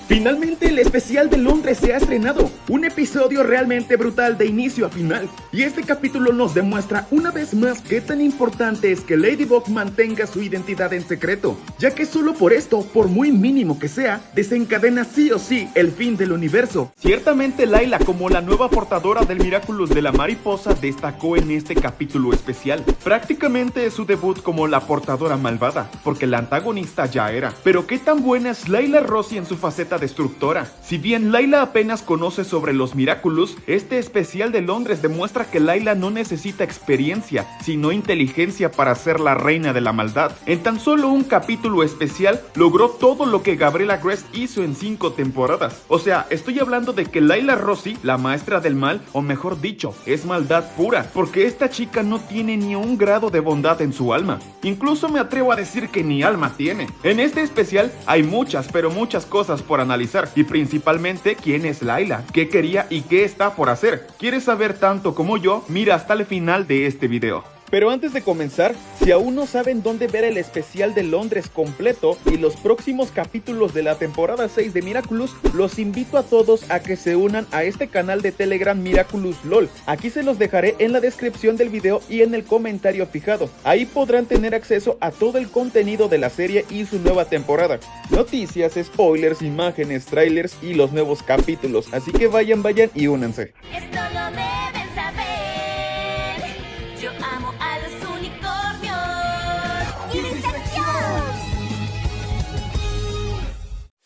Finalmente el especial de Londres se ha estrenado, un episodio realmente brutal de inicio a final, y este capítulo nos demuestra una vez más qué tan importante es que Ladybug mantenga su identidad en secreto, ya que solo por esto, por muy mínimo que sea, desencadena sí o sí el fin del universo. Ciertamente Layla, como la nueva portadora del Miraculous de la mariposa, destacó en este capítulo especial. Prácticamente es su debut como la portadora malvada, porque la antagonista ya era. Pero qué tan buena es Layla Rossi en su faceta destructora. Si bien Layla apenas conoce sobre los Miraculous, este especial de Londres demuestra que Layla no necesita experiencia, sino inteligencia para ser la reina de la maldad. En tan solo un capítulo especial, logró todo lo que Gabriella Gress hizo en 5 temporadas. O sea, estoy hablando de que Layla Rossi, la maestra del mal, o mejor dicho, es maldad pura, porque esta chica no tiene ni un grado de bondad en su alma. Incluso me atrevo a decir que ni alma tiene. En este especial hay muchas, pero muchas cosas por analizar, y principalmente quién es Layla, qué quería y qué está por hacer. ¿Quieres saber tanto como yo? Mira hasta el final de este video. Pero antes de comenzar, si aún no saben dónde ver el especial de Londres completo y los próximos capítulos de la temporada 6 de Miraculous, los invito a todos a que se unan a este canal de Telegram Miraculous LOL. Aquí se los dejaré en la descripción del video y en el comentario fijado. Ahí podrán tener acceso a todo el contenido de la serie y su nueva temporada. Noticias, spoilers, imágenes, trailers y los nuevos capítulos. Así que vayan y únanse. Esto lo deben saber. Yo amo a los unicornios. ¡Distracción!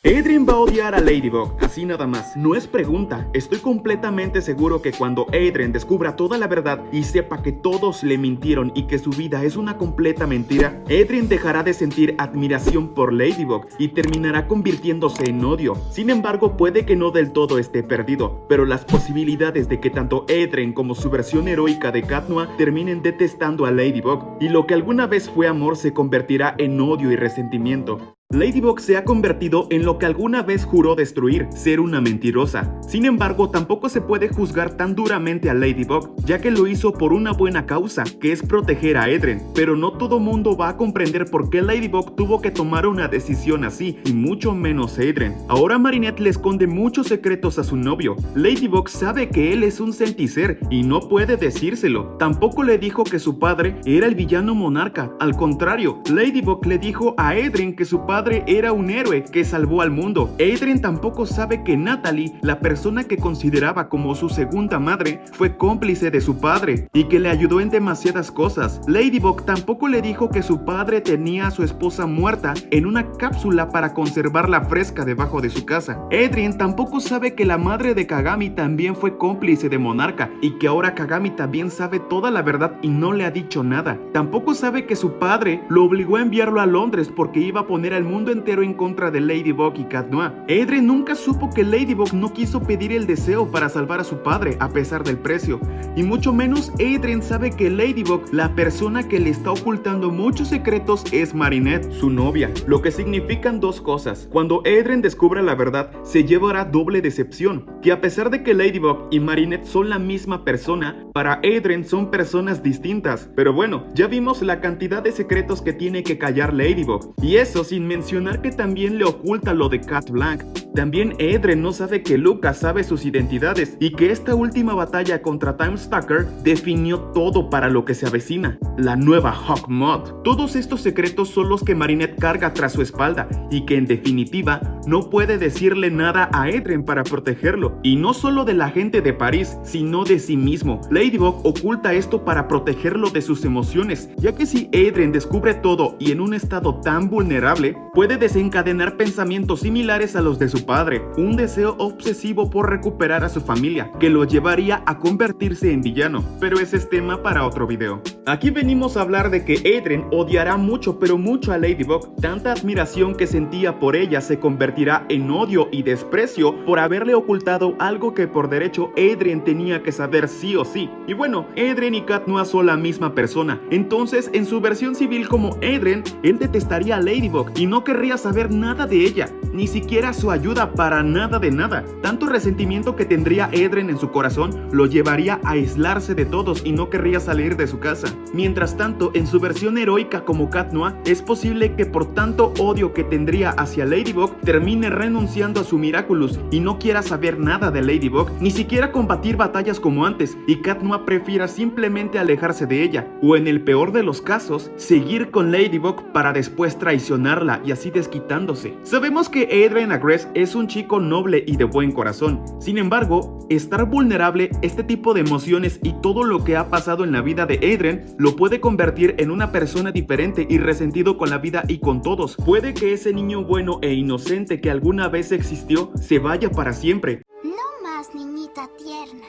Adrien va a odiar a Ladybug, así nada más, no es pregunta. Estoy completamente seguro que cuando Adrien descubra toda la verdad y sepa que todos le mintieron y que su vida es una completa mentira, Adrien dejará de sentir admiración por Ladybug y terminará convirtiéndose en odio. Sin embargo, puede que no del todo esté perdido, pero las posibilidades de que tanto Adrien como su versión heroica de Cat Noir terminen detestando a Ladybug, y lo que alguna vez fue amor se convertirá en odio y resentimiento. Ladybug se ha convertido en lo que alguna vez juró destruir, ser una mentirosa. Sin embargo, tampoco se puede juzgar tan duramente a Ladybug, ya que lo hizo por una buena causa, que es proteger a Adrien. Pero no todo mundo va a comprender por qué Ladybug tuvo que tomar una decisión así, y mucho menos Adrien. Ahora Marinette le esconde muchos secretos a su novio. Ladybug sabe que él es un Centicer y no puede decírselo. Tampoco le dijo que su padre era el villano monarca. Al contrario, Ladybug le dijo a Adrien que su padre era un héroe que salvó al mundo. Adrien tampoco sabe que Natalie, la persona que consideraba como su segunda madre, fue cómplice de su padre y que le ayudó en demasiadas cosas. Ladybug tampoco le dijo que su padre tenía a su esposa muerta en una cápsula para conservarla fresca debajo de su casa. Adrien tampoco sabe que la madre de Kagami también fue cómplice de Monarca y que ahora Kagami también sabe toda la verdad y no le ha dicho nada. Tampoco sabe que su padre lo obligó a enviarlo a Londres porque iba a poner al mundo entero en contra de Ladybug y Cat Noir. Adrien nunca supo que Ladybug no quiso pedir el deseo para salvar a su padre a pesar del precio, y mucho menos Adrien sabe que Ladybug, la persona que le está ocultando muchos secretos, es Marinette, su novia, lo que significan dos cosas. Cuando Adrien descubra la verdad, se llevará doble decepción, que a pesar de que Ladybug y Marinette son la misma persona, para Adrien son personas distintas. Pero bueno, ya vimos la cantidad de secretos que tiene que callar Ladybug, y eso sin mencionar que también le oculta lo de Cat Blanc. También Adrien no sabe que Lucas sabe sus identidades y que esta última batalla contra Time Stalker definió todo para lo que se avecina, la nueva Hawkmoth. Todos estos secretos son los que Marinette carga tras su espalda y que en definitiva no puede decirle nada a Adrien para protegerlo, y no solo de la gente de París, sino de sí mismo. Ladybug oculta esto para protegerlo de sus emociones, ya que si Adrien descubre todo y en un estado tan vulnerable, puede desencadenar pensamientos similares a los de su padre, un deseo obsesivo por recuperar a su familia, que lo llevaría a convertirse en villano, pero ese es tema para otro video. Aquí venimos a hablar de que Adrien odiará mucho, pero mucho a Ladybug. Tanta admiración que sentía por ella se convertirá en odio y desprecio por haberle ocultado algo que por derecho Adrien tenía que saber sí o sí. Y bueno, Adrien y Cat Noir son la misma persona, entonces en su versión civil como Adrien, él detestaría a Ladybug y no querría saber nada de ella, ni siquiera su ayuda para nada de nada. Tanto resentimiento que tendría Adrien en su corazón lo llevaría a aislarse de todos y no querría salir de su casa. Mientras tanto, en su versión heroica como Cat Noir, es posible que por tanto odio que tendría hacia Ladybug, termine termine renunciando a su Miraculous y no quiera saber nada de Ladybug, ni siquiera combatir batallas como antes, y Cat Noir prefiera simplemente alejarse de ella, o en el peor de los casos, seguir con Ladybug para después traicionarla y así desquitándose. Sabemos que Adrien Agreste es un chico noble y de buen corazón. Sin embargo, estar vulnerable, este tipo de emociones y todo lo que ha pasado en la vida de Adrien lo puede convertir en una persona diferente y resentido con la vida y con todos. Puede que ese niño bueno e inocente que alguna vez existió se vaya para siempre. No más, niñita tierna.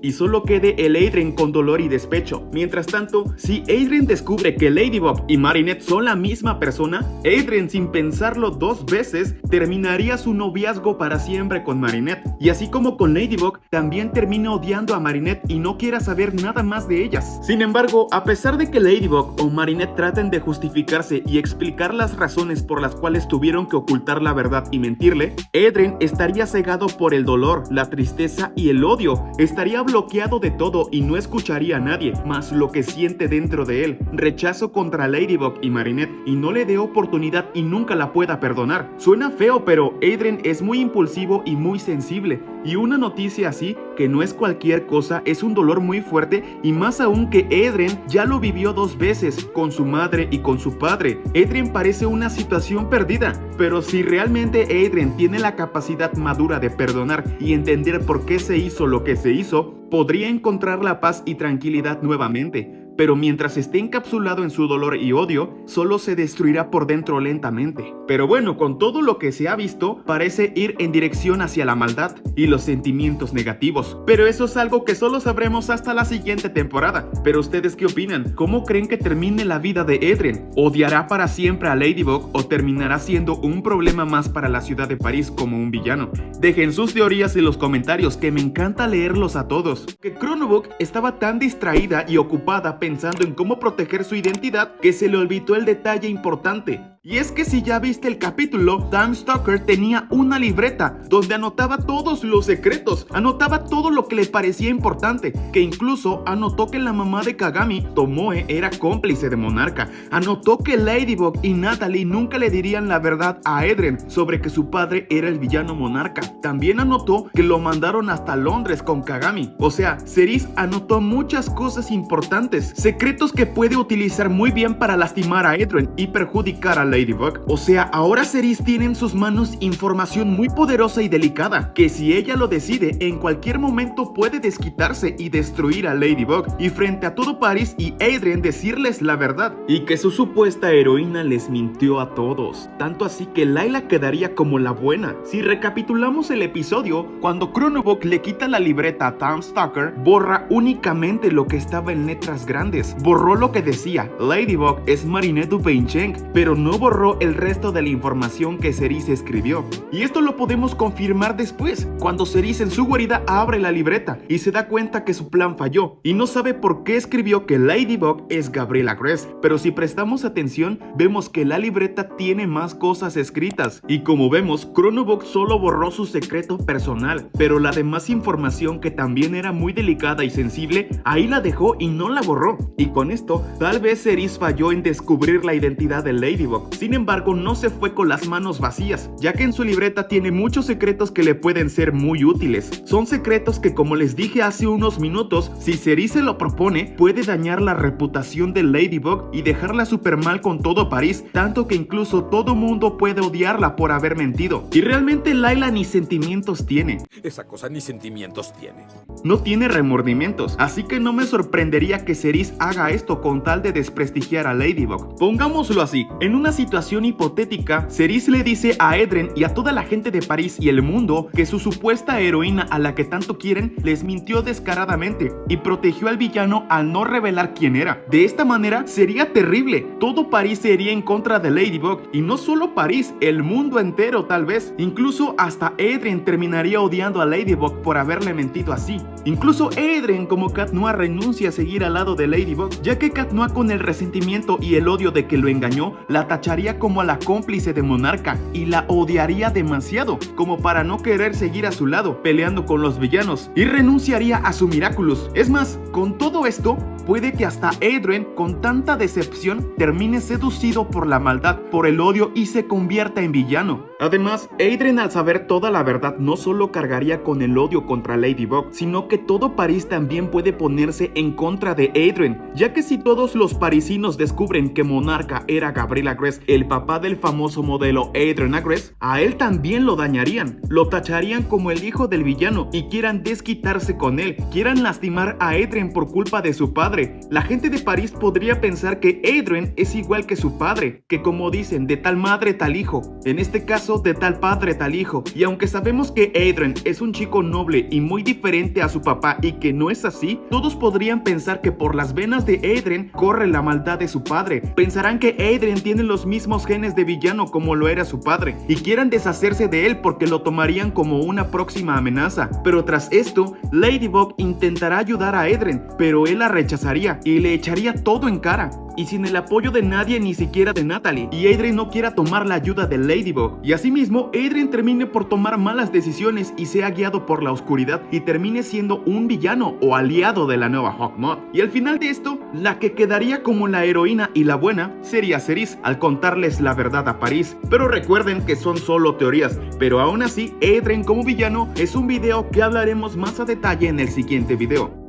Y solo quede el Adrien con dolor y despecho. Mientras tanto, si Adrien descubre que Ladybug y Marinette son la misma persona, Adrien, sin pensarlo dos veces, terminaría su noviazgo para siempre con Marinette. Y así como con Ladybug, también termina odiando a Marinette y no quiera saber nada más de ellas. Sin embargo, a pesar de que Ladybug o Marinette traten de justificarse y explicar las razones por las cuales tuvieron que ocultar la verdad y mentirle, Adrien estaría cegado por el dolor, la tristeza y el odio. Estaría bloqueado de todo y no escucharía a nadie más lo que siente dentro de él, rechazo contra Ladybug y Marinette, y no le dé oportunidad y nunca la pueda perdonar. Suena feo, pero Adrien es muy impulsivo y muy sensible, y una noticia así, que no es cualquier cosa, es un dolor muy fuerte, y más aún que Adrien ya lo vivió dos veces, con su madre y con su padre. Adrien parece una situación perdida, pero si realmente Adrien tiene la capacidad madura de perdonar y entender por qué se hizo lo que se hizo, podría encontrar la paz y tranquilidad nuevamente. Pero mientras esté encapsulado en su dolor y odio, solo se destruirá por dentro lentamente. Pero bueno, con todo lo que se ha visto, parece ir en dirección hacia la maldad y los sentimientos negativos. Pero eso es algo que solo sabremos hasta la siguiente temporada. Pero ¿ustedes qué opinan? ¿Cómo creen que termine la vida de Adrien? ¿Odiará para siempre a Ladybug o terminará siendo un problema más para la ciudad de París como un villano? Dejen sus teorías en los comentarios, que me encanta leerlos a todos. Que Chronobug estaba tan distraída y ocupada pensando en cómo proteger su identidad que se le olvidó el detalle importante. Y es que si ya viste el capítulo, Time Stalker tenía una libreta donde anotaba todos los secretos, anotaba todo lo que le parecía importante, que incluso anotó que la mamá de Kagami, Tomoe, era cómplice de Monarca, anotó que Ladybug y Natalie nunca le dirían la verdad a Adrien sobre que su padre era el villano Monarca. También anotó que lo mandaron hasta Londres con Kagami. O sea, Cerise anotó muchas cosas importantes, secretos que puede utilizar muy bien para lastimar a Adrien y perjudicar a Ladybug. O sea, ahora Cerise tiene en sus manos información muy poderosa y delicada, que si ella lo decide, en cualquier momento puede desquitarse y destruir a Ladybug, y frente a todo París y Adrien decirles la verdad, y que su supuesta heroína les mintió a todos, tanto así que Layla quedaría como la buena. Si recapitulamos el episodio, cuando Chronobug le quita la libreta a Time Stalker, borra únicamente lo que estaba en letras grandes, borró lo que decía Ladybug es Marinette Dupain-Cheng, pero no borró el resto de la información que Cerise escribió. Y esto lo podemos confirmar después, cuando Cerise en su guarida abre la libreta y se da cuenta que su plan falló, y no sabe por qué escribió que Ladybug es Gabrielle Agreste, pero si prestamos atención, vemos que la libreta tiene más cosas escritas, y como vemos, Chronobug solo borró su secreto personal, pero la demás información, que también era muy delicada y sensible, ahí la dejó y no la borró. Y con esto, tal vez Cerise falló en descubrir la identidad de Ladybug. Sin embargo, no se fue con las manos vacías, ya que en su libreta tiene muchos secretos que le pueden ser muy útiles. Son secretos que, como les dije hace unos minutos, si Cerise lo propone, puede dañar la reputación de Ladybug y dejarla súper mal con todo París, tanto que incluso todo mundo puede odiarla por haber mentido. Y realmente Layla ni sentimientos tiene. Esa cosa ni sentimientos tiene. No tiene remordimientos, así que no me sorprendería que Cerise haga esto con tal de desprestigiar a Ladybug. Pongámoslo así, en una situación hipotética, Cerise le dice a Adrien y a toda la gente de París y el mundo que su supuesta heroína, a la que tanto quieren, les mintió descaradamente y protegió al villano al no revelar quién era. De esta manera sería terrible, todo París se iría en contra de Ladybug, y no solo París, el mundo entero tal vez. Incluso hasta Adrien terminaría odiando a Ladybug por haberle mentido así. Incluso Adrien, como Cat Noir, renuncia a seguir al lado de Ladybug, ya que Cat Noir, con el resentimiento y el odio de que lo engañó, la tacharía como a la cómplice de Monarca y la odiaría demasiado como para no querer seguir a su lado peleando con los villanos, y renunciaría a su Miraculous. Es más, con todo esto, puede que hasta Adrien, con tanta decepción, termine seducido por la maldad, por el odio, y se convierta en villano. Además, Adrien al saber toda la verdad no solo cargaría con el odio contra Ladybug, sino que todo París también puede ponerse en contra de Adrien, ya que si todos los parisinos descubren que Monarca era Gabriel Agreste, el papá del famoso modelo Adrien Agreste, a él también lo dañarían, lo tacharían como el hijo del villano y quieran desquitarse con él, quieran lastimar a Adrien por culpa de su padre. La gente de París podría pensar que Adrien es igual que su padre, que como dicen, de tal madre tal hijo, en este caso de tal padre tal hijo, y aunque sabemos que Adrien es un chico noble y muy diferente a su papá y que no es así, todos podrían pensar que por las venas de Adrien corre la maldad de su padre, pensarán que Adrien tiene los mismos genes de villano como lo era su padre, y quieran deshacerse de él porque lo tomarían como una próxima amenaza. Pero tras esto, Ladybug intentará ayudar a Adrien, pero él la rechazaría y le echaría todo en cara. Y sin el apoyo de nadie, ni siquiera de Natalie, y Adrien no quiera tomar la ayuda de Ladybug, y asimismo Adrien termine por tomar malas decisiones y sea guiado por la oscuridad y termine siendo un villano o aliado de la nueva Hawkmoth. Y al final de esto, la que quedaría como la heroína y la buena sería Cerise al contarles la verdad a París. Pero recuerden que son solo teorías, pero aún así Adrien como villano es un video que hablaremos más a detalle en el siguiente video.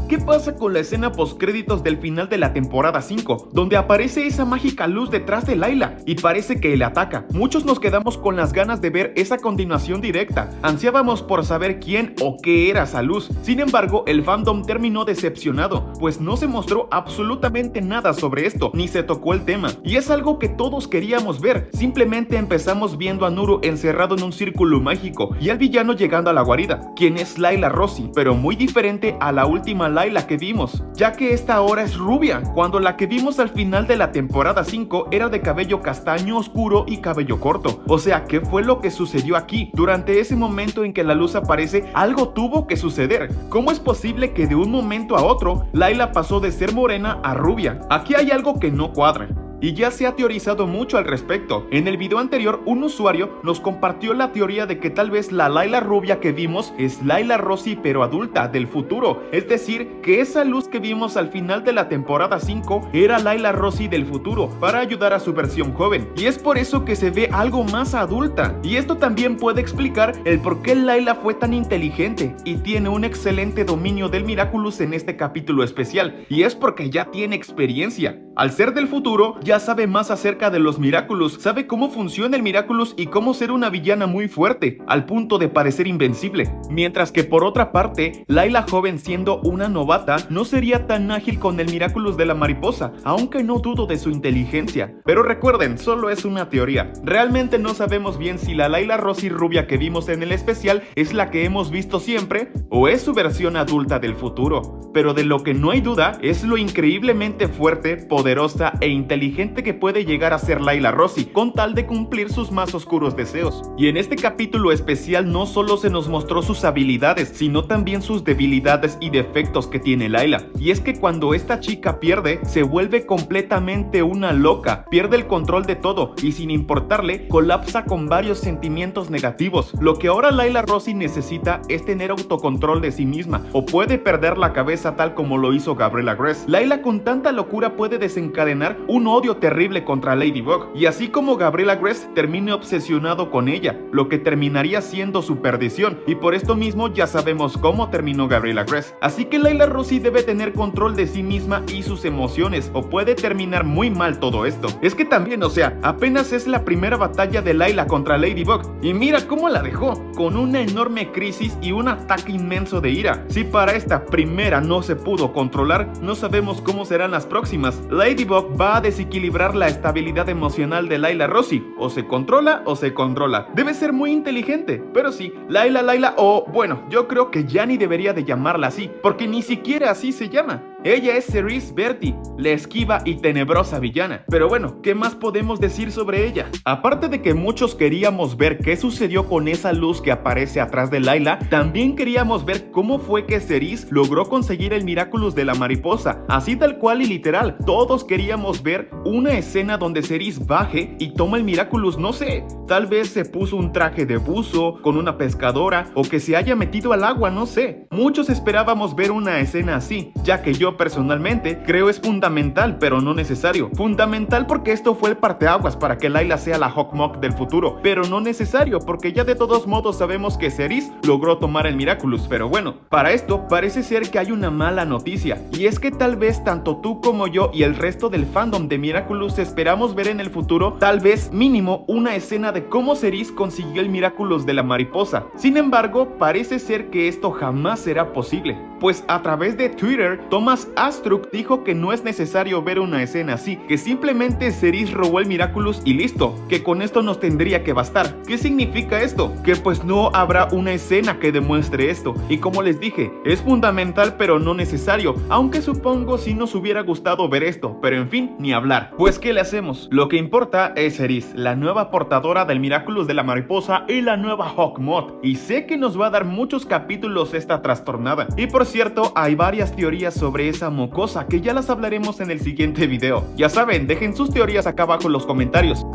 ¿Qué pasa con la escena postcréditos del final de la temporada 5, donde aparece esa mágica luz detrás de Layla y parece que le ataca? Muchos nos quedamos con las ganas de ver esa continuación directa, ansiábamos por saber quién o qué era esa luz. Sin embargo, el fandom terminó decepcionado, pues no se mostró absolutamente nada sobre esto, ni se tocó el tema, y es algo que todos queríamos ver. Simplemente empezamos viendo a Nuru encerrado en un círculo mágico y al villano llegando a la guarida, quien es Layla Rossi, pero muy diferente a la última Layla que vimos, ya que esta ahora es rubia, cuando la que vimos al final de la temporada 5 era de cabello castaño oscuro y cabello corto. O sea, ¿qué fue lo que sucedió aquí? Durante ese momento en que la luz aparece, algo tuvo que suceder. ¿Cómo es posible que de un momento a otro Layla pasó de ser morena a rubia? Aquí hay algo que no cuadra. Y ya se ha teorizado mucho al respecto. En el video anterior, un usuario nos compartió la teoría de que tal vez la Layla rubia que vimos es Layla Rossi pero adulta, del futuro. Es decir, que esa luz que vimos al final de la temporada 5 era Layla Rossi del futuro, para ayudar a su versión joven. Y es por eso que se ve algo más adulta. Y esto también puede explicar el por qué Layla fue tan inteligente y tiene un excelente dominio del Miraculous en este capítulo especial. Y es porque ya tiene experiencia. Al ser del futuro, ya sabe más acerca de los Miraculous, sabe cómo funciona el Miraculous y cómo ser una villana muy fuerte, al punto de parecer invencible. Mientras que por otra parte, Layla joven siendo una novata, no sería tan ágil con el Miraculous de la mariposa, aunque no dudo de su inteligencia. Pero recuerden, solo es una teoría. Realmente no sabemos bien si la Layla Rossi rubia que vimos en el especial es la que hemos visto siempre, o es su versión adulta del futuro. Pero de lo que no hay duda es lo increíblemente fuerte, poderosa e inteligente que puede llegar a ser Layla Rossi, con tal de cumplir sus más oscuros deseos. Y en este capítulo especial no solo se nos mostró sus habilidades, sino también sus debilidades y defectos que tiene Layla. Y es que cuando esta chica pierde, se vuelve completamente una loca, pierde el control de todo y sin importarle, colapsa con varios sentimientos negativos. Lo que ahora Layla Rossi necesita es tener autocontrol de sí misma, o puede perder la cabeza tal como lo hizo Gabriel Agreste. Layla con tanta locura puede desencadenar un odio terrible contra Ladybug, y así como Gabriel Agreste termine obsesionado con ella, lo que terminaría siendo su perdición, y por esto mismo ya sabemos cómo terminó Gabriel Agreste. Así que Layla Rossi debe tener control de sí misma y sus emociones, o puede terminar muy mal todo esto. Es que también, o sea, apenas es la primera batalla de Layla contra Ladybug, y mira cómo la dejó, con una enorme crisis y un ataque inmenso de ira. Si para esta primera no se pudo controlar, no sabemos cómo serán las próximas. Ladybug va a desequilibrar la estabilidad emocional de Layla Rossi, o se controla o se controla. Debe ser muy inteligente, pero sí, Layla, o bueno, yo creo que ya ni debería de llamarla así, porque ni siquiera así se llama. Ella es Cerise Berti, la esquiva y tenebrosa villana. Pero bueno, ¿qué más podemos decir sobre ella? Aparte de que muchos queríamos ver qué sucedió con esa luz que aparece atrás de Layla, también queríamos ver cómo fue que Cerise logró conseguir el Miraculous de la mariposa. Así tal cual y literal, todos queríamos ver una escena donde Cerise baje y toma el Miraculous, no sé, tal vez se puso un traje de buzo con una pescadora, o que se haya metido al agua, no sé. Muchos esperábamos ver una escena así, ya que yo yo personalmente creo es fundamental, pero no necesario. Fundamental porque esto fue el parteaguas para que Layla sea la Hawkmoth del futuro, pero no necesario porque ya de todos modos sabemos que Cerise logró tomar el Miraculous. Pero bueno, para esto parece ser que hay una mala noticia, y es que tal vez tanto tú como yo y el resto del fandom de Miraculous esperamos ver en el futuro, tal vez mínimo, una escena de cómo Cerise consiguió el Miraculous de la mariposa. Sin embargo, parece ser que esto jamás será posible, pues a través de Twitter, Thomas Astruc dijo que no es necesario ver una escena así, que simplemente Cerise robó el Miraculous y listo, que con esto nos tendría que bastar. ¿Qué significa esto? Que pues no habrá una escena que demuestre esto, y como les dije, es fundamental pero no necesario, aunque supongo si nos hubiera gustado ver esto, pero en fin, ni hablar. Pues ¿qué le hacemos? Lo que importa es Cerise, la nueva portadora del Miraculous de la mariposa y la nueva Hawkmoth, y sé que nos va a dar muchos capítulos esta trastornada. Y por cierto, hay varias teorías sobre esa mocosa que ya las hablaremos en el siguiente video. Ya saben, dejen sus teorías acá abajo en los comentarios.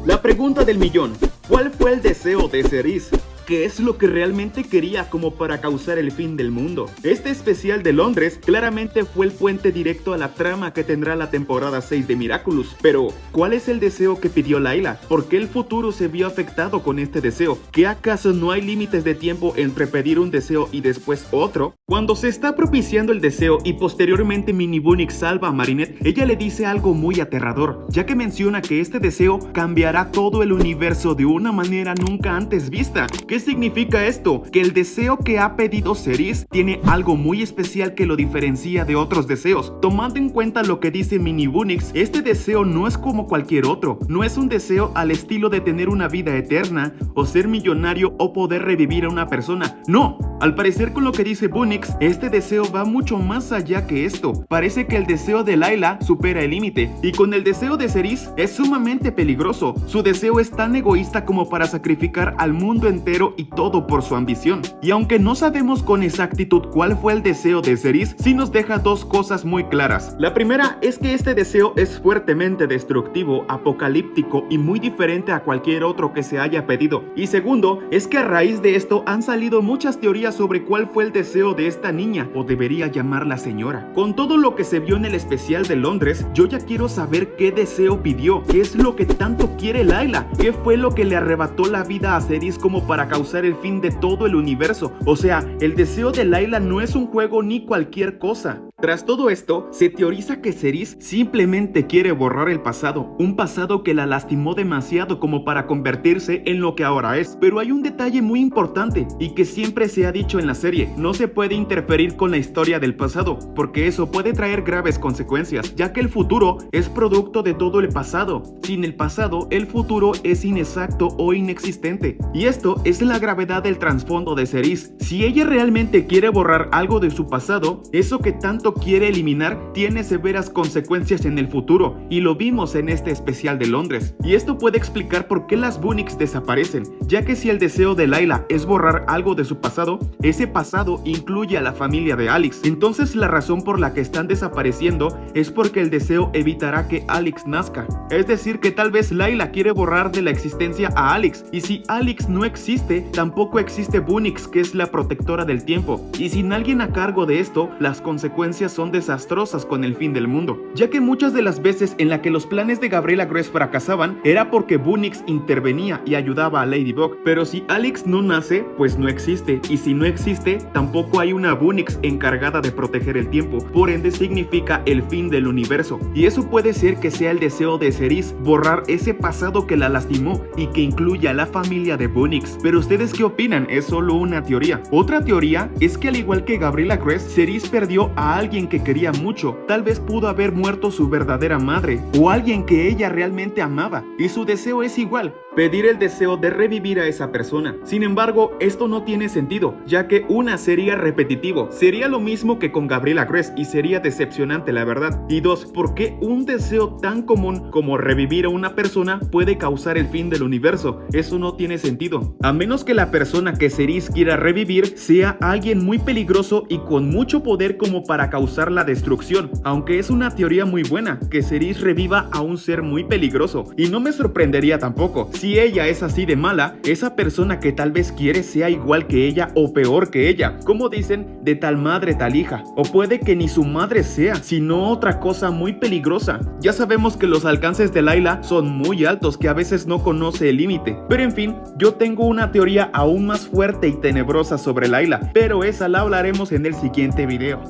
La pregunta del millón: ¿cuál fue el deseo de Cerise? ¿Qué es lo que realmente quería como para causar el fin del mundo? Este especial de Londres claramente fue el puente directo a la trama que tendrá la temporada 6 de Miraculous. Pero, ¿cuál es el deseo que pidió Layla? ¿Por qué el futuro se vio afectado con este deseo? ¿Qué acaso no hay límites de tiempo entre pedir un deseo y después otro? Cuando se está propiciando el deseo y posteriormente Mini Bunnyx salva a Marinette, ella le dice algo muy aterrador, ya que menciona que este deseo cambiará todo el universo de una manera nunca antes vista. ¿Qué significa esto? Que el deseo que ha pedido Cerise tiene algo muy especial que lo diferencia de otros deseos. Tomando en cuenta lo que dice Mini Bunnyx, este deseo no es como cualquier otro. No es un deseo al estilo de tener una vida eterna, o ser millonario, o poder revivir a una persona. No, al parecer con lo que dice Bunnyx, este deseo va mucho más allá que esto. Parece que el deseo de Layla supera el límite, y con el deseo de Cerise es sumamente peligroso. Su deseo es tan egoísta como para sacrificar al mundo entero y todo por su ambición. Y aunque no sabemos con exactitud cuál fue el deseo de Cerise, sí nos deja dos cosas muy claras. La primera es que este deseo es fuertemente destructivo, apocalíptico y muy diferente a cualquier otro que se haya pedido. Y segundo, es que a raíz de esto han salido muchas teorías sobre cuál fue el deseo de esta niña, o debería llamarla señora. Con todo lo que se vio en el especial de Londres, yo ya quiero saber qué deseo pidió, qué es lo que tanto quiere Layla, qué fue lo que le arrebató la vida a Cerise como para causar el fin de todo el universo. O sea, el deseo de Layla no es un juego ni cualquier cosa. Tras todo esto, se teoriza que Cerise simplemente quiere borrar el pasado, un pasado que la lastimó demasiado como para convertirse en lo que ahora es. Pero hay un detalle muy importante y que siempre se ha dicho en la serie: no se puede interferir con la historia del pasado, porque eso puede traer graves consecuencias, ya que el futuro es producto de todo el pasado. Sin el pasado, el futuro es inexacto o inexistente. Y esto es la gravedad del trasfondo de Cerise. Si ella realmente quiere borrar algo de su pasado, eso que tanto quiere eliminar tiene severas consecuencias en el futuro, y lo vimos en este especial de Londres. Y esto puede explicar por qué las Bunnyx desaparecen, ya que si el deseo de Layla es borrar algo de su pasado, ese pasado incluye a la familia de Alex. Entonces la razón por la que están desapareciendo es porque el deseo evitará que Alex nazca. Es decir, que tal vez Layla quiere borrar de la existencia a Alex, y si Alex no existe, tampoco existe Bunnyx, que es la protectora del tiempo. Y sin alguien a cargo de esto, las consecuencias son desastrosas con el fin del mundo, ya que muchas de las veces en la que los planes de Gabriela Gress fracasaban era porque Bunnyx intervenía y ayudaba a Ladybug. Pero si Alex no nace, pues no existe, y si no existe, tampoco hay una Bunnyx encargada de proteger el tiempo. Por ende significa el fin del universo, y eso puede ser que sea el deseo de Cerise, borrar ese pasado que la lastimó y que incluya a la familia de Bunnyx. Pero ustedes ¿qué opinan? Es solo una teoría. Otra teoría es que al igual que Gabriela Gress, Cerise perdió a alguien que quería mucho. Tal vez pudo haber muerto su verdadera madre, o alguien que ella realmente amaba, y su deseo es igual: pedir el deseo de revivir a esa persona. Sin embargo, esto no tiene sentido, ya que una, sería repetitivo, sería lo mismo que con Gabriela Gress y sería decepcionante la verdad. Y dos, ¿por qué un deseo tan común como revivir a una persona puede causar el fin del universo? Eso no tiene sentido, a menos que la persona que Cerise quiera revivir sea alguien muy peligroso y con mucho poder como para causar la destrucción, aunque es una teoría muy buena que Cerise reviva a un ser muy peligroso, y no me sorprendería tampoco si ella es así de mala, esa persona que tal vez quiere sea igual que ella o peor que ella, como dicen, de tal madre tal hija, o puede que ni su madre sea, sino otra cosa muy peligrosa. Ya sabemos que los alcances de Layla son muy altos, que a veces no conoce el límite, pero en fin, yo tengo una teoría aún más fuerte y tenebrosa sobre Layla, pero esa la hablaremos en el siguiente video.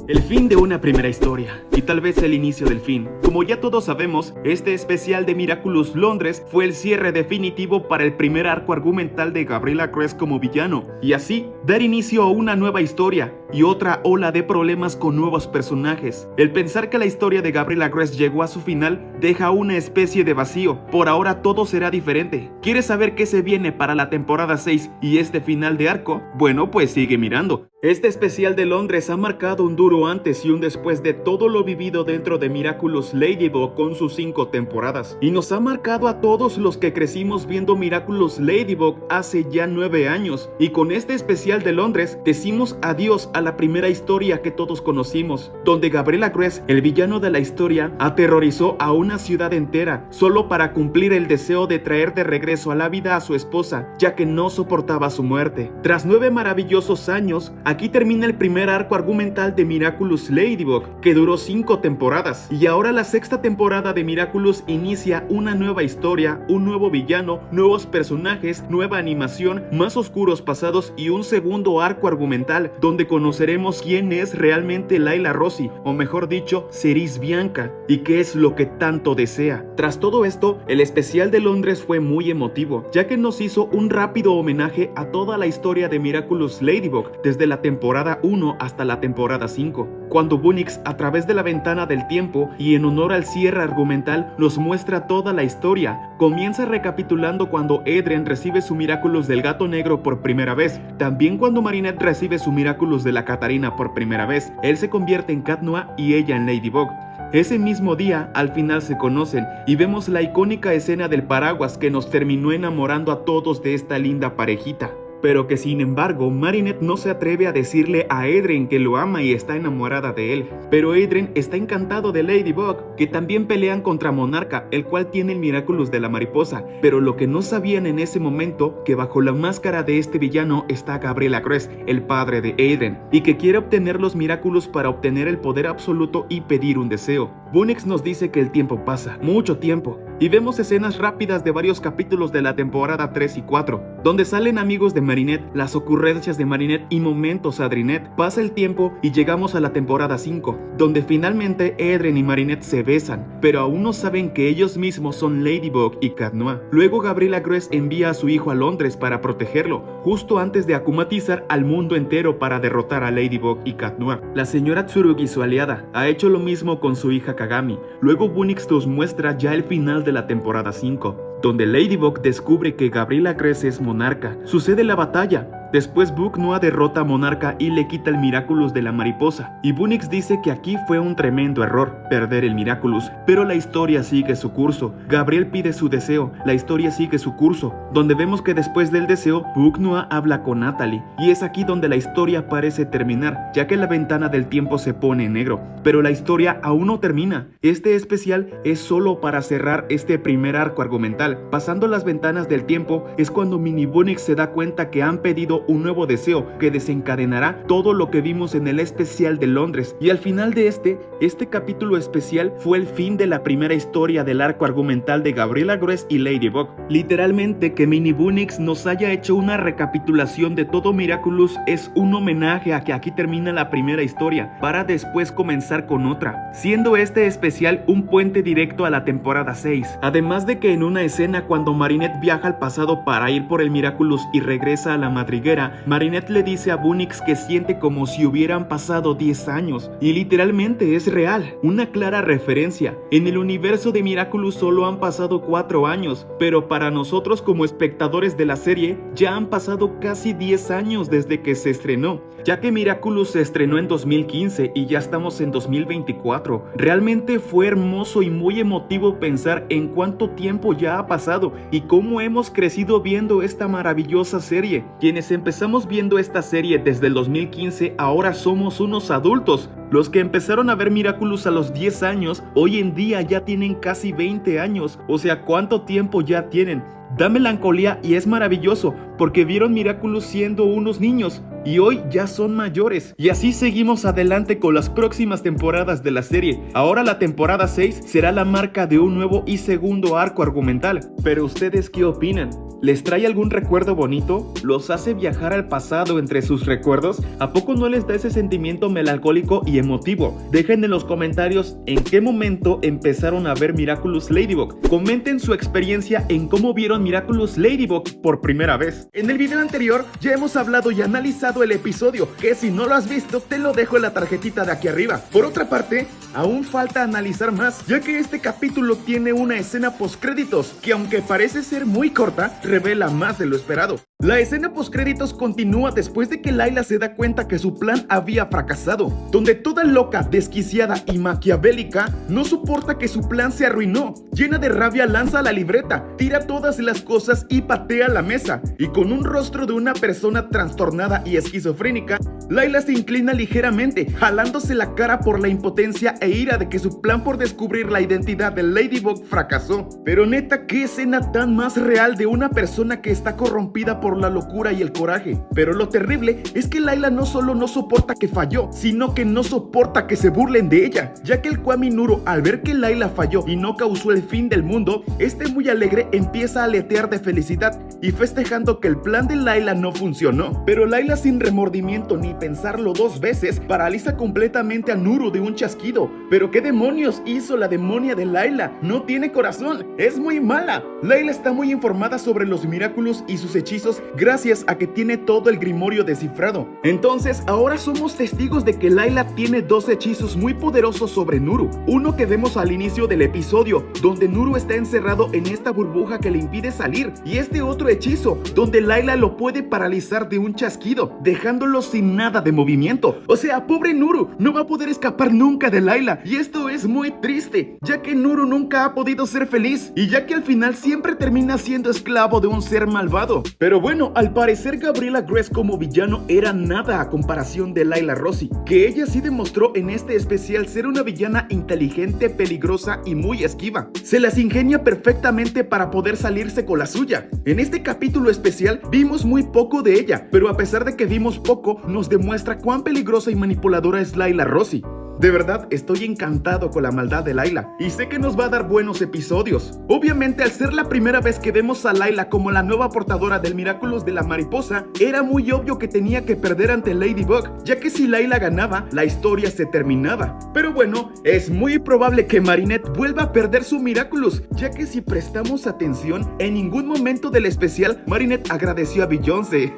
El fin de una primera historia, y tal vez el inicio del fin. Como ya todos sabemos, este especial de Miraculous Londres fue el cierre definitivo para el primer arco argumental de Gabriela Crest como villano, y así dar inicio a una nueva historia y otra ola de problemas con nuevos personajes. El pensar que la historia de Gabriela Crest llegó a su final deja una especie de vacío. Por ahora todo será diferente. ¿Quieres saber qué se viene para la temporada 6 y este final de arco? Bueno, pues sigue mirando. Este especial de Londres ha marcado un duro antes y un después de todo lo vivido dentro de Miraculous Ladybug con sus 5 temporadas, y nos ha marcado a todos los que crecimos viendo Miraculous Ladybug hace ya 9 años, y con este especial de Londres decimos adiós a la primera historia que todos conocimos, donde Gabriela Crest, el villano de la historia, aterrorizó a una ciudad entera solo para cumplir el deseo de traer de regreso a la vida a su esposa, ya que no soportaba su muerte. Tras 9 maravillosos años, aquí termina el primer arco argumental de Miraculous Ladybug, que duró 5 temporadas, y ahora la 6ª temporada de Miraculous inicia una nueva historia, un nuevo villano, nuevos personajes, nueva animación, más oscuros pasados y un segundo arco argumental donde conoceremos quién es realmente Layla Rossi, o mejor dicho, Cerise Bianca, y qué es lo que tanto desea. Tras todo esto, el especial de Londres fue muy emotivo, ya que nos hizo un rápido homenaje a toda la historia de Miraculous Ladybug, desde la temporada 1 hasta la temporada 5, cuando Bunix, a través de la ventana del tiempo y en honor al cierre argumental, nos muestra toda la historia. Comienza recapitulando cuando Adrien recibe su Miraculous del gato negro por primera vez, también cuando Marinette recibe su Miraculous de la Catarina por primera vez. Él se convierte en Cat Noir y ella en Ladybug. Ese mismo día, al final se conocen y vemos la icónica escena del paraguas que nos terminó enamorando a todos de esta linda parejita. Pero que sin embargo, Marinette no se atreve a decirle a Adrien que lo ama y está enamorada de él. Pero Adrien está encantado de Ladybug, que también pelean contra Monarca, el cual tiene el Miraculous de la mariposa. Pero lo que no sabían en ese momento, que bajo la máscara de este villano está Gabriela Crest, el padre de Adrien, y que quiere obtener los Miraculous para obtener el poder absoluto y pedir un deseo. Bunix nos dice que el tiempo pasa, mucho tiempo, y vemos escenas rápidas de varios capítulos de la temporada 3 y 4, donde salen amigos de Marinette, las ocurrencias de Marinette y momentos Adrinette. Pasa el tiempo y llegamos a la temporada 5, donde finalmente Adrien y Marinette se besan, pero aún no saben que ellos mismos son Ladybug y Cat Noir. Luego Gabriela Crest envía a su hijo a Londres para protegerlo, justo antes de akumatizar al mundo entero para derrotar a Ladybug y Cat Noir. La señora Tsurugi, su aliada, ha hecho lo mismo con su hija Kagami. Luego Bunix nos muestra ya el final de la temporada 5, donde Ladybug descubre que Gabriela Crest es Monarca. Sucede la batalla. Después Bug Noir derrota a Monarca y le quita el Miraculous de la mariposa, y Bunix dice que aquí fue un tremendo error, perder el Miraculous, pero la historia sigue su curso. Gabriel pide su deseo, la historia sigue su curso, donde vemos que después del deseo, Bug Noir habla con Natalie, y es aquí donde la historia parece terminar, ya que la ventana del tiempo se pone en negro, pero la historia aún no termina. Este especial es solo para cerrar este primer arco argumental. Pasando las ventanas del tiempo es cuando Mini Bunix se da cuenta que han pedido un nuevo deseo que desencadenará todo lo que vimos en el especial de Londres, y al final de este capítulo especial fue el fin de la primera historia del arco argumental de Gabriela Crest y Ladybug. Literalmente que Mini Bunix nos haya hecho una recapitulación de todo Miraculous es un homenaje a que aquí termina la primera historia para después comenzar con otra, siendo este especial un puente directo a la temporada 6. Además de que en una escena cuando Marinette viaja al pasado para ir por el Miraculous y regresa a la madriguera, Marinette le dice a Bunix que siente como si hubieran pasado 10 años, y literalmente es real, una clara referencia. En el universo de Miraculous solo han pasado 4 años, pero para nosotros como espectadores de la serie ya han pasado casi 10 años desde que se estrenó, ya que Miraculous se estrenó en 2015 y ya estamos en 2024. Realmente fue hermoso y muy emotivo pensar en cuánto tiempo ya ha pasado y cómo hemos crecido viendo esta maravillosa serie. Quienes empezamos viendo esta serie desde el 2015, ahora somos unos adultos. Los que empezaron a ver Miraculous a los 10 años, hoy en día ya tienen casi 20 años. O sea, ¿cuánto tiempo ya tienen? Da melancolía y es maravilloso porque vieron Miraculous siendo unos niños y hoy ya son mayores. Y así seguimos adelante con las próximas temporadas de la serie. Ahora la temporada 6 será la marca de un nuevo y segundo arco argumental. Pero ¿ustedes qué opinan? ¿Les trae algún recuerdo bonito? ¿Los hace viajar al pasado entre sus recuerdos? ¿A poco no les da ese sentimiento melancólico y emotivo? Dejen en los comentarios en qué momento empezaron a ver Miraculous Ladybug. Comenten su experiencia en cómo vieron Miraculous Ladybug por primera vez. En el video anterior ya hemos hablado y analizado el episodio, que si no lo has visto te lo dejo en la tarjetita de aquí arriba. Por otra parte, aún falta analizar más, ya que este capítulo tiene una escena postcréditos que, aunque parece ser muy corta, revela más de lo esperado. La escena postcréditos continúa después de que Layla se da cuenta que su plan había fracasado, donde toda loca, desquiciada y maquiavélica no soporta que su plan se arruinó. Llena de rabia lanza la libreta, tira todas las cosas y patea la mesa, y con un rostro de una persona trastornada y esquizofrénica, Layla se inclina ligeramente, jalándose la cara por la impotencia e ira de que su plan por descubrir la identidad de Ladybug fracasó. Pero neta, qué escena tan más real de una persona que está corrompida por la locura y el coraje. Pero lo terrible es que Layla no solo no soporta que falló, sino que no soporta que se burlen de ella, ya que el Kwami Nuru, al ver que Layla falló y no causó el fin del mundo, muy alegre empieza a aletear de felicidad y festejando que el plan de Layla no funcionó. Pero Layla, sin remordimiento ni pensarlo dos veces, paraliza completamente a Nuru de un chasquido. Pero ¿qué demonios hizo la demonia de Layla? No tiene corazón, es muy mala. Layla está muy informada sobre los Miraculous y sus hechizos gracias a que tiene todo el grimorio descifrado. Entonces ahora somos testigos de que Layla tiene dos hechizos muy poderosos sobre Nuru. Uno que vemos al inicio del episodio, donde Nuru está encerrado en esta burbuja que le impide salir, y este otro hechizo donde Layla lo puede paralizar de un chasquido, dejándolo sin nada de movimiento. O sea, pobre Nuru no va a poder escapar nunca de Layla, y esto es muy triste, ya que Nuru nunca ha podido ser feliz, y ya que al final siempre termina siendo esclavo de un ser malvado. Pero bueno, al parecer Gabriela Gress como villano era nada a comparación de Layla Rossi, que ella sí demostró en este especial ser una villana inteligente, peligrosa y muy esquiva. Se las ingenia perfectamente para poder salirse con la suya. En este capítulo especial vimos muy poco de ella, pero a pesar de que vimos poco, nos demuestra cuán peligrosa y manipuladora es Layla Rossi. De verdad, estoy encantado con la maldad de Layla y sé que nos va a dar buenos episodios. Obviamente, al ser la primera vez que vemos a Layla como la nueva portadora del Miraculous de la mariposa, era muy obvio que tenía que perder ante Ladybug, ya que si Layla ganaba, la historia se terminaba. Pero bueno, es muy probable que Marinette vuelva a perder su Miraculous, ya que si prestamos atención, en ningún momento del especial, Marinette agradeció a Beyoncé.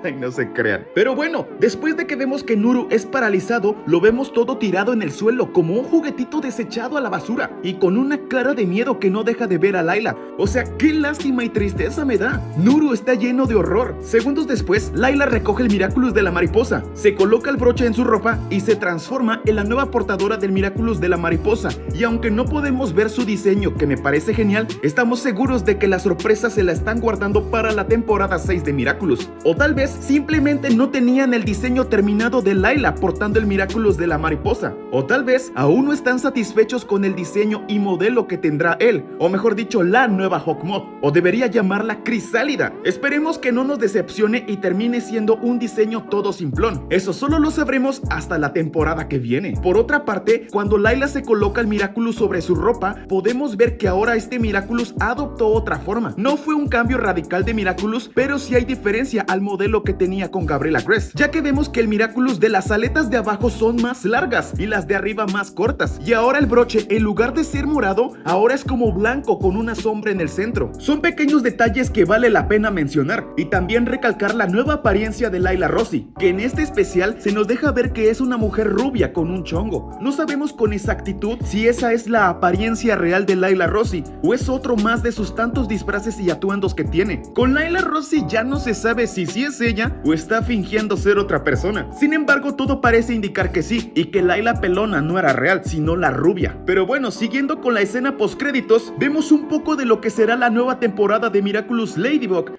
Ay, no se crean. Pero bueno, después de que vemos que Nuru es paralizado, lo vemos todo tirado en el suelo, como un juguetito desechado a la basura, y con una cara de miedo que no deja de ver a Layla. O sea, qué lástima y tristeza me da. Nuru está lleno de horror. Segundos después, Layla recoge el Miraculous de la mariposa, se coloca el broche en su ropa y se transforma en la nueva portadora del Miraculous de la mariposa. Y aunque no podemos ver su diseño, que me parece genial, estamos seguros de que la sorpresa se la están guardando para la temporada 6 de Miraculous. O tal vez simplemente no tenían el diseño terminado de Layla portando el Miraculous de la mariposa. O tal vez aún no están satisfechos con el diseño y modelo que tendrá él, o mejor dicho, la nueva Hawkmoth, o debería llamarla Crisálida. Esperemos que no nos decepcione y termine siendo un diseño todo simplón. Eso solo lo sabremos hasta la temporada que viene. Por otra parte, cuando Layla se coloca el Miraculous sobre su ropa, podemos ver que ahora este Miraculous adoptó otra forma. No fue un cambio radical de Miraculous, pero sí hay diferencia al modelo que tenía con Gabriela Gress, ya que vemos que el Miraculous de las aletas de abajo son más largas y las de arriba más cortas, y ahora el broche, en lugar de ser morado, ahora es como blanco con una sombra en el centro. Son pequeños detalles que vale la pena mencionar, y también recalcar la nueva apariencia de Layla Rossi, que en este especial se nos deja ver que es una mujer rubia con un chongo. No sabemos con exactitud si esa es la apariencia real de Layla Rossi o es otro más de sus tantos disfraces y atuendos que tiene. Con Layla Rossi ya no se sabe si sí es ella ella o está fingiendo ser otra persona. Sin embargo, todo parece indicar que sí, y que Layla pelona no era real, sino la rubia. Pero bueno, siguiendo con la escena postcréditos, vemos un poco de lo que será la nueva temporada de Miraculous Ladybug.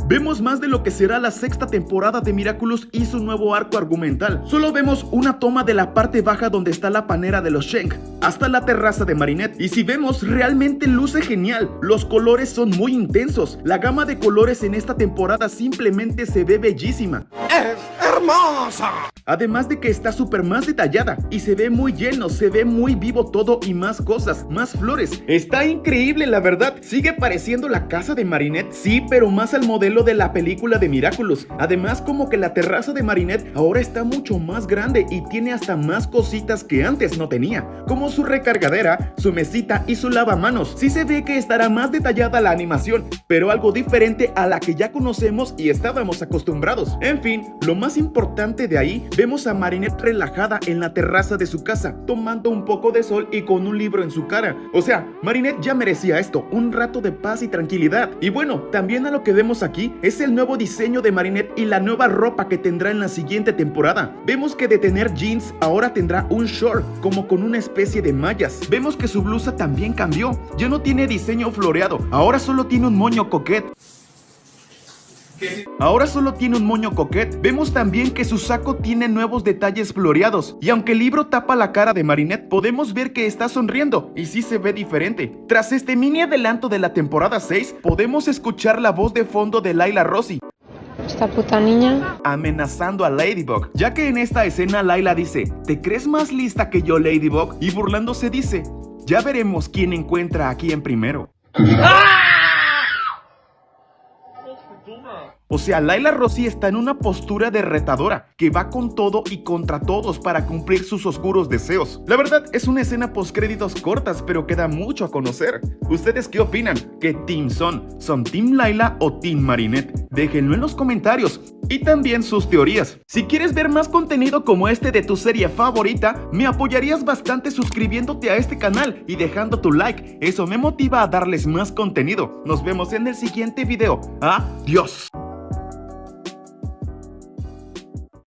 Vemos más de lo que será la sexta temporada de Miraculous y su nuevo arco argumental. Solo vemos una toma de la parte baja donde está la panera de los Shank, hasta la terraza de Marinette. Y si vemos, realmente luce genial. Los colores son muy intensos. La gama de colores en esta temporada simplemente se ve bellísima. ¡Es hermosa! Además de que está súper más detallada y se ve muy lleno, se ve muy vivo todo y más cosas, más flores. Está increíble, la verdad. Sigue pareciendo la casa de Marinette, sí, pero más al modelo de la película de Miraculous. Además, como que la terraza de Marinette ahora está mucho más grande y tiene hasta más cositas que antes no tenía, como su recargadera, su mesita y su lavamanos. Sí se ve que estará más detallada la animación, pero algo diferente a la que ya conocemos y estábamos acostumbrados. En fin, lo más importante de ahí, vemos a Marinette relajada en la terraza de su casa, tomando un poco de sol y con un libro en su cara. O sea, Marinette ya merecía esto, un rato de paz y tranquilidad. Y bueno, también a lo que vemos aquí es el nuevo diseño de Marinette y la nueva ropa que tendrá en la siguiente temporada. Vemos que de tener jeans ahora tendrá un short, como con una especie de mallas. Vemos que su blusa también cambió, ya no tiene diseño floreado, ahora solo tiene un moño coquete. Vemos también que su saco tiene nuevos detalles floreados. Y aunque el libro tapa la cara de Marinette, podemos ver que está sonriendo y sí se ve diferente. Tras este mini adelanto de la temporada 6, podemos escuchar la voz de fondo de Layla Rossi esta puta niña amenazando a Ladybug, ya que en esta escena Layla dice: ¿te crees más lista que yo, Ladybug? Y burlándose dice: ya veremos quién encuentra a quién primero. O sea, Layla Rossi está en una postura de retadora, que va con todo y contra todos para cumplir sus oscuros deseos. La verdad, es una escena postcréditos cortas, pero queda mucho a conocer. ¿Ustedes qué opinan? ¿Qué team son? ¿Son Team Layla o Team Marinette? Déjenlo en los comentarios. Y también sus teorías. Si quieres ver más contenido como este de tu serie favorita, me apoyarías bastante suscribiéndote a este canal y dejando tu like. Eso me motiva a darles más contenido. Nos vemos en el siguiente video. ¡Adiós!